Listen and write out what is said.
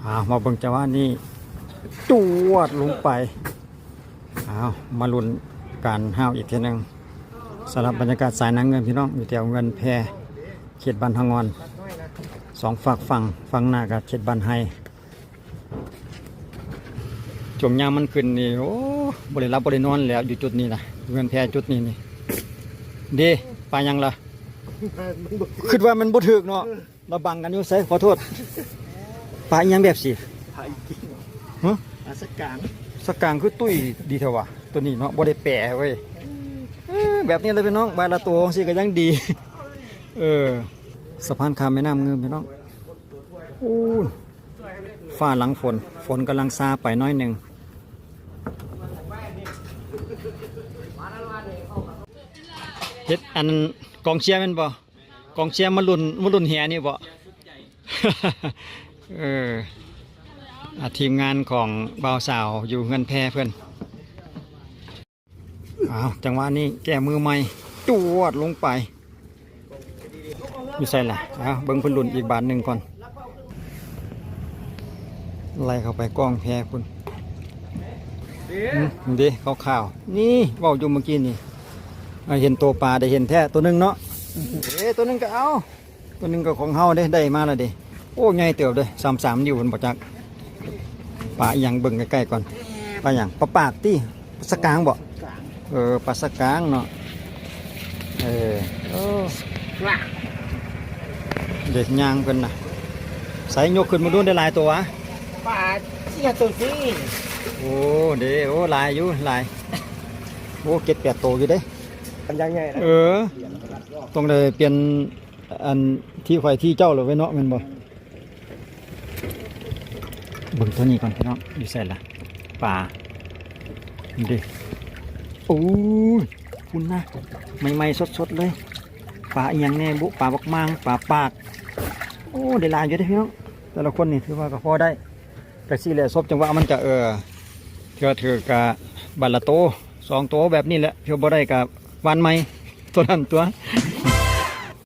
มาเบิ่งจังหวะนี้จวดลงไปมาลุ้นการห้าวอีกทีนึงสำหรับบรรยากาศสายน้ำเงินพี่น้องอยู่แถวเงินแพเขตบ้านทางอนสองฝั่งฝั่งหน้ากับเขตบ้านไฮจมยามมันขึ้นนี่โอ้บริรับบริโนอนแล้วอยู่จุดนี้นะเงินแพจุดนี้นี่ดีไปยังล่ะคิดว่ามันบ่ถึกเนาะเราบังกันอยู่ใส่ขอโทษปลายังแบบสิพายกินฮะสกางสกางคือตุ้ยดีเถอะวะตัวนี้เนาะบ่ได้แปะเว้ยแบบนี้เลยพี่น้องใบละตัวสิก็ยังดีสะพานข้ามแม่น้ำเงินพี่น้องฟ้าหลังฝนกำลังซาไปน้อยหนึ่งเฮ็ดอันกองเชียร์แม่นบ่กองเชียร์มาลุ้นแห่นี่บ่ ทีมงานของบ่าวสาวอยู่เงินแพเพื่อนจังหวะนี้แก้มือใหม่จวดลงไปอยู่ใส่ละเบิ้งเพิ่นลุ้นอีกบาทหนึ่งก่อนไล่เข้าไปกล้องแพคุณดีข่าวนี่เว้าอยู่เมื่อกี้นี่เห็นตัวปลาได้เห็นแท้ตัวนึงเนาะตัวนึงก็เอาตัวนึงก็ของเฮาได้มาแล้วดิโอ้ใหญ่เติบเลย3-3นิ้วมันบ่จักปลาอย่างเบิ่งใกล้ๆก่อนปลาอย่างปลาปากตี้ปลาสกางบ่ปลาสกางเนาะเด็กย่างเพิ่นน่ะใส่ยกขึ้นมาดูได้หลายตัววะปลาที่ตัวนี้โอ้เด้โอ้หลายอยู่หลายโอ้7-8ตัวอยู่เด้มันยังไงนะต้องได้เปลี่ยนอันที่ไฟที่เจ้าเลยไว้เนาะแม่นบ่เบิ่งตัวนี้ก่อนพี่น้องอยู่ใส่ละปลาดิโอ้ยคุณนะใหม่ๆสดๆเลยปลาอย่างแน่บุปลาบักมางปลาปากโอ้ได้หลายอยู่เด้พี่น้องแต่ละคนนี่ถือว่าก็พอได้แต่สิแหละซบจังหวะมันจะเถือกะบัลละโต2 โตแบบนี้แหละเพื่อบ่ได้กับวันใหม่ตัวนั้นตัว